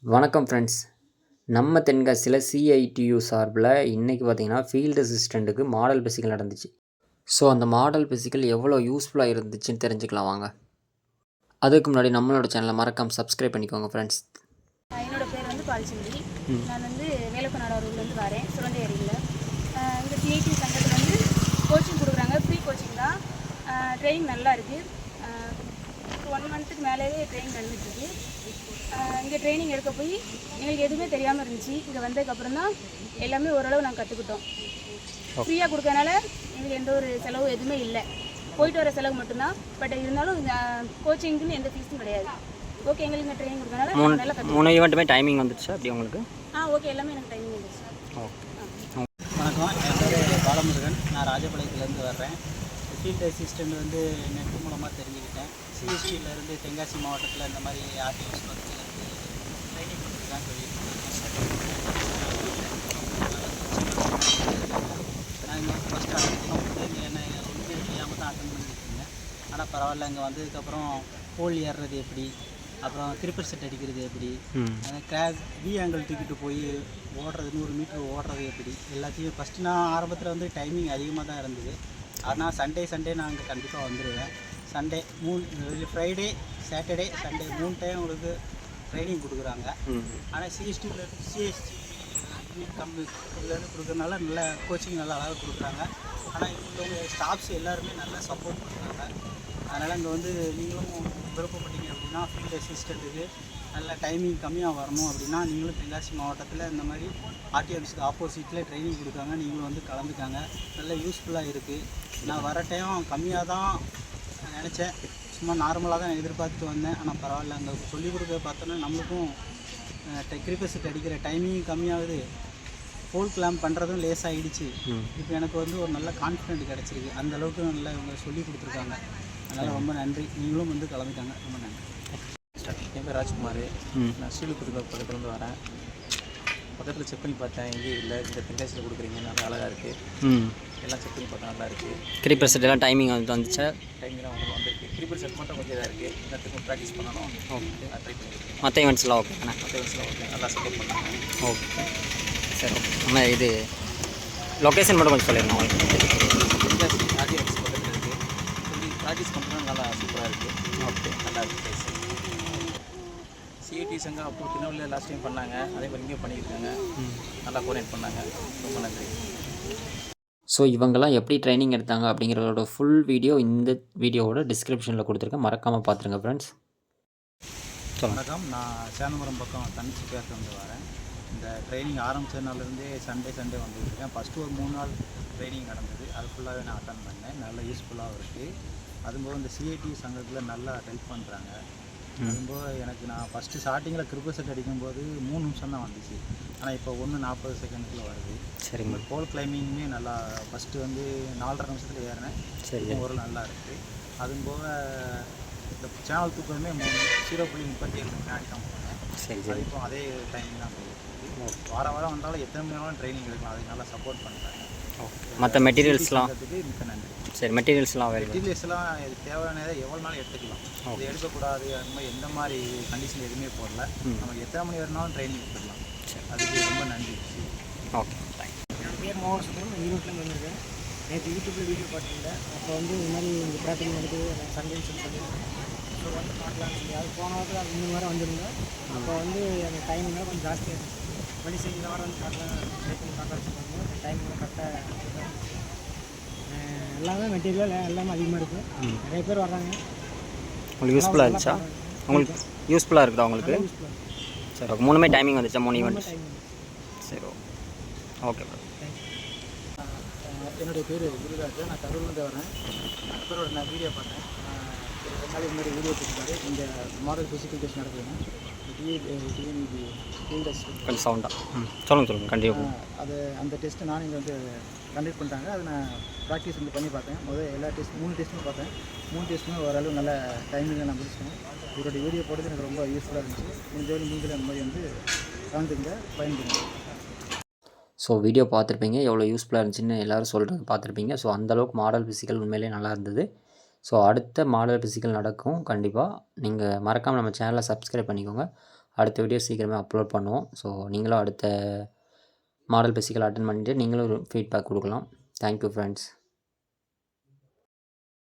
வணக்கம் ஃப்ரெண்ட்ஸ். நம்ம தென்காசியில் சிஐடியு சார்பில் இன்றைக்கி பார்த்தீங்கன்னா ஃபீல்டு அசிஸ்டண்ட்டுக்கு மாடல் பிசிக்கல் நடந்துச்சு. ஸோ அந்த மாடல் பிசிக்கல் எவ்வளோ யூஸ்ஃபுல்லாக இருந்துச்சுன்னு தெரிஞ்சுக்கலாம் வாங்க. அதுக்கு முன்னாடி நம்மளோட சேனலை மறக்காமல் சப்ஸ்கிரைப் பண்ணிக்கோங்க ஃப்ரெண்ட்ஸ். என்னோட பேர் வந்து பால்செல்வி. நான் வந்து மேலப்பநாடு ஊர்லேருந்து வரேன், சுரண்டை அருகில். இந்த சிஐடி சங்கத்தில் வந்து கோச்சிங் கொடுக்குறாங்க, ஃப்ரீ கோச்சிங் தான். ட்ரெயின் நல்லா இருக்குது. 1 மந்த்துக்கு மேலேயே ட்ரெயின் நடந்துட்டுருக்கு. இங்கே ட்ரைனிங் எடுக்க போய் எங்களுக்கு எதுவுமே தெரியாமல் இருந்துச்சு. இங்கே வந்ததுக்கப்புறம் தான் எல்லாமே ஓரளவு நாங்கள் கற்றுக்கிட்டோம். ஃப்ரீயாக கொடுக்கறனால எங்களுக்கு எந்த ஒரு செலவும் எதுவுமே இல்லை, போயிட்டு வர செலவு மட்டும்தான். பட் இருந்தாலும் கோச்சிங்க்குன்னு எந்த ஃபீஸும் கிடையாது. ஓகே, எங்களுக்கு இங்கே ட்ரைனிங் கொடுக்கறனால நல்லா 3 ஈவெண்ட்டுமே டைமிங் வந்துடுச்சு அப்படி உங்களுக்கு? ஓகே, எல்லாமே எனக்கு டைமிங் வந்துடுச்சு. வணக்கம், என் பேர் பாலமுருகன். நான் ராஜபாளையத்துலேருந்து வர்றேன். ஃபீல்டு அசிஸ்டண்ட் வந்து நெட் மூலமாக தெரிஞ்சுக்கிட்டேன். சிஎஸ்டியிலேருந்து தென்காசி மாவட்டத்தில் இந்த மாதிரி ஆர்டிஓஸ் வந்து ட்ரைனிங் கொடுத்துருக்கான்னு நான் இங்கே வந்து ஃபஸ்ட்டு அட்டன் என்னை ஒன்றுமே தெரியாமல் தான் அட்டன் பண்ணிக்கிட்டு இருந்தேன். ஆனால் பரவாயில்ல, இங்கே வந்ததுக்கப்புறம் போல் ஏறுறது எப்படி, அப்புறம் கிரிப்பர் செட் அடிக்கிறது எப்படி, கிராஸ் வி ஆங்கிள் தூக்கிட்டு போய் ஓடுறது 100 மீட்டர் ஓடுறது எப்படி, எல்லாத்தையும் ஃபஸ்ட்டு நான் ஆரம்பத்தில் வந்து டைமிங் அதிகமாக தான் இருந்தது. ஆனால் சண்டே நான் அங்கே கண்டிப்பாக வந்துடுவேன். Sunday Friday, Saturday, Sunday 3 time உங்களுக்கு ட்ரைனிங் கொடுக்குறாங்க. ஆனால் சிஎஸ்டி கம்பெனிலேருந்து கொடுக்குறதுனால நல்ல கோச்சிங் நல்லா அழகாக கொடுக்குறாங்க. ஆனால் இவங்க ஸ்டாஃப்ஸ் எல்லாருமே நல்லா சப்போர்ட் பண்ணுறாங்க. அதனால் இங்கே வந்து நீங்களும் விருப்பப்பட்டீங்க அப்படின்னா ஃபீல்டு அசிஸ்டண்ட்டுக்கு நல்ல டைமிங் கம்மியாக வரணும் அப்படின்னா நீங்களும் தென்காசி மாவட்டத்தில் இந்த மாதிரி ஆர்டிஓக்கு ஆப்போசிட்டில் ட்ரைனிங் கொடுக்காங்க. நீங்களும் வந்து கலந்துக்காங்க. நல்ல யூஸ்ஃபுல்லாக இருக்குது. நான் வர டைம் கம்மியாக தான் நினச்சேன், சும்மா நார்மலாக தான் எதிர்பார்த்துட்டு வந்தேன். ஆனால் பரவாயில்ல, அங்கே சொல்லிக் கொடுக்க பார்த்தோன்னா நம்மளுக்கும் கிரிப்பர் அடிக்கிற டைமிங் கம்மியாகுது, ஃபோல் கிளாம்ப் பண்ணுறதும் லேஸாகிடுச்சு. இப்போ எனக்கு வந்து ஒரு நல்ல கான்ஃபிடென்ட் கிடச்சிருக்கு. அந்தளவுக்கு நல்லா இவங்க சொல்லி கொடுத்துருக்காங்க. அதனால் ரொம்ப நன்றி. நீங்களும் வந்து கலந்துக்காங்க. ரொம்ப நன்றி. என் பேர் ராஜ்குமார். நான் ஸ்ரீலுக்குடி பக்கத்துலேருந்து வரேன். பக்கத்தில் செக் பண்ணி பார்த்தேன், எங்கேயும் இல்லை. இந்த தென்காசியில் கொடுக்குறீங்க, நல்லா அழகாக இருக்குது. எல்லாம் செக் பண்ணி பார்த்தா நல்லா இருக்குது. கிரிப்பர் செட் எல்லாம் டைமிங் வந்துச்சா? டைமிங்லாம் வந்துருக்கு. கிரிப்பர் செட் மட்டும் கொஞ்சம் இதாக இருக்குது. இன்னத்துக்கு ப்ராக்டிஸ் பண்ணணும். ஓகே, நான் ட்ரை பண்ணியிருக்கேன். மற்ற ஈவெண்ட்ஸ்லாம் ஓகே தானே? மற்ற விஷயம் ஓகே, நல்லா சப்போர்ட் பண்ணாங்க. ஓகே, சரி. ஓகே, நம்ம இது லொக்கேஷன் மட்டும் கொஞ்சம் சொல்லிடுங்க உங்களுக்கு. தென்காசி ஆர்டிஓஸ் பக்கத்தில் இருக்குது. சொல்லி ப்ராக்டிஸ் பண்ணுறது நல்லா சூப்பராக இருக்குது. ஓகே, நல்லா இருக்குது ப்ளேஸ். சிஐடி சங்கம் அப்போ திருநெல்வேலியில் லாஸ்ட் டைம் பண்ணாங்க, அதே மாதிரி இங்கே பண்ணியிருக்காங்க. நல்லா கோஆர்டினேட் பண்ணாங்க. ரொம்ப நன்றி. ஸோ இவங்கெல்லாம் எப்படி ட்ரைனிங் எடுத்தாங்க அப்படிங்கிறதோட ஃபுல் வீடியோ இந்த வீடியோவோட டிஸ்கிரிப்ஷனில் கொடுத்துருக்கேன், மறக்காமல் பார்த்துருங்க ஃப்ரெண்ட்ஸ். வணக்கம், நான் சேனமரம் பக்கம் தனிச்சு பேர்த்து வரேன். இந்த ட்ரைனிங் ஆரம்பித்த நாள்லேருந்தே சண்டே வந்துட்டு இருக்கேன். ஃபஸ்ட்டு ஒரு 3 நாள் ட்ரைனிங் நடந்தது, அது ஃபுல்லாகவே நான் அட்டன் பண்ணேன். நல்ல யூஸ்ஃபுல்லாகவும் இருக்குது. அதுபோக இந்த சிஐடி சங்கத்தில் நல்லா ஹெல்ப் பண்ணுறாங்க. அதுபோக எனக்கு நான் ஃபஸ்ட்டு ஸ்டார்டிங்கில் கிரிப்பர் செட் அடிக்கும்போது 3 நிமிஷம் தான் வந்துச்சு. ஆனால் இப்போ 1:40 செகண்டுக்குள்ள வருது. சரிங்க. போல் கிளைம்பிங்குமே நல்லா ஃபஸ்ட்டு வந்து 4.5 நிமிஷத்தில் ஏறினேன். சரி, ஒரு நல்லா இருக்குது. அதுபோக இந்த சேனல் தூக்கமே 0.37 முன்னாடி தான் போனேன். சரி, இப்போ அதே டைமிங் தான் போயிருக்கு. வாரம் வந்தாலும் எத்தனை மணி நேரம் ட்ரைனிங் எடுக்கலாம். அதுக்கு நல்லா சப்போர்ட் பண்ணுறாங்க. ஓகே, மற்ற மெட்டீரியல்ஸ்லாம் மிக்க நன்றி. சரி, மெட்டீரியல்ஸ்லாம் இது தேவையானதை எவ்வளோ நாள் எடுத்துக்கலாம். இது எடுக்கக்கூடாது அந்த மாதிரி எந்த மாதிரி கண்டிஷன் எதுவுமே போடல. நமக்கு எத்தனை மணி வரனாலும் ட்ரைனிங் எடுத்துக்கலாம். அதுக்கு ரொம்ப நன்றி. Okay, thanks. என் பேர் மோகன் சுந்தரம், ஈரோட்டில் வந்திருக்கேன். நேற்று யூடியூப்பில் வீடியோ பார்த்துருந்தேன். அப்போ வந்து இந்த மாதிரி இங்கே ப்ராக்டிங் நடக்குது சண்டேன்னு சொல்லியிருந்தேன். ஸோ வந்து பார்க்கலாம். அது போன வாரத்தில் அது 3 வாரம் வந்திருந்தேன். அப்போ வந்து அந்த டைமிங்லாம் கொஞ்சம் ஜாஸ்தியாக இருந்துச்சு. வழி சரி இந்த வாரம் வந்து பார்க்கலாம், ட்ரை பண்ணி பார்க்க வச்சுருக்காங்க. டைமிங்லாம் கரெக்டாக எல்லாமே மெட்டீரியல் எல்லாமே அதிகமாக இருக்குது. நிறைய பேர் வர்றாங்க. உங்களுக்கு யூஸ்ஃபுல்லாக இருந்துச்சா? உங்களுக்கு யூஸ்ஃபுல்லாக இருக்குதா உங்களுக்கு? சரி, ஓகே. 3மே டைமிங் வந்துச்சா? 3 ஈவெண்ட்ஸ். சரி, ஓகே ப்ரோ. என்னுடைய பேர் குருராஜா. நான் கரூர்லேருந்து வரேன். அப்புறம் நான் வீடியோ பார்த்தேன். 2 நாளைக்கு முன்னாடி வீடியோ கொடுத்தாரு. இந்த மாடல் ஃபிசிக்கல் டெஸ்ட் நடக்குதுங்க. டிஎன்இபி ஃபீல்டு டெஸ்ட் கொஞ்சம் சவுண்டாக சொல்லுங்கள் கண்டிப்பாக. அது அந்த டெஸ்ட்டு நான் இங்கே வந்து கண்டக்ட் பண்ணிட்டாங்க. அதை நான் ப்ராக்டிஸ் வந்து பண்ணி பார்த்தேன். எல்லா 3 டெஸ்ட்டுமே பார்த்தேன். 3 டெஸ்ட்டுமே ஓரளவு நல்ல டைமிங்கில் நான் முடிச்சிட்டேன். இதோடைய வீடியோ போடுறது எனக்கு ரொம்ப யூஸ்ஃபுல்லாக இருந்துச்சு. நீங்களும் அந்த மாதிரி வந்து கலந்துங்க, பயன்படுங்க. ஸோ வீடியோ பார்த்துருப்பீங்க, எவ்வளோ யூஸ்ஃபுல்லாக இருந்துச்சுன்னு எல்லோரும் சொல்கிறது பார்த்துருப்பீங்க. ஸோ அந்தளவுக்கு மாடல் பிசிக்கல் உண்மையிலே நல்லா இருந்தது. ஸோ அடுத்த மாடல் பிசிக்கல் நடக்கும் கண்டிப்பாக. நீங்கள் மறக்காமல் நம்ம சேனலை சப்ஸ்கிரைப் பண்ணிக்கோங்க. அடுத்த வீடியோ சீக்கிரமே அப்லோட் பண்ணுவோம். ஸோ நீங்களும் அடுத்த மாடல் பேசிக்கல் அட்டன் பண்ணிவிட்டு நீங்களும் ஒரு ஃபீட்பேக் கொடுக்கலாம். Thank you friends.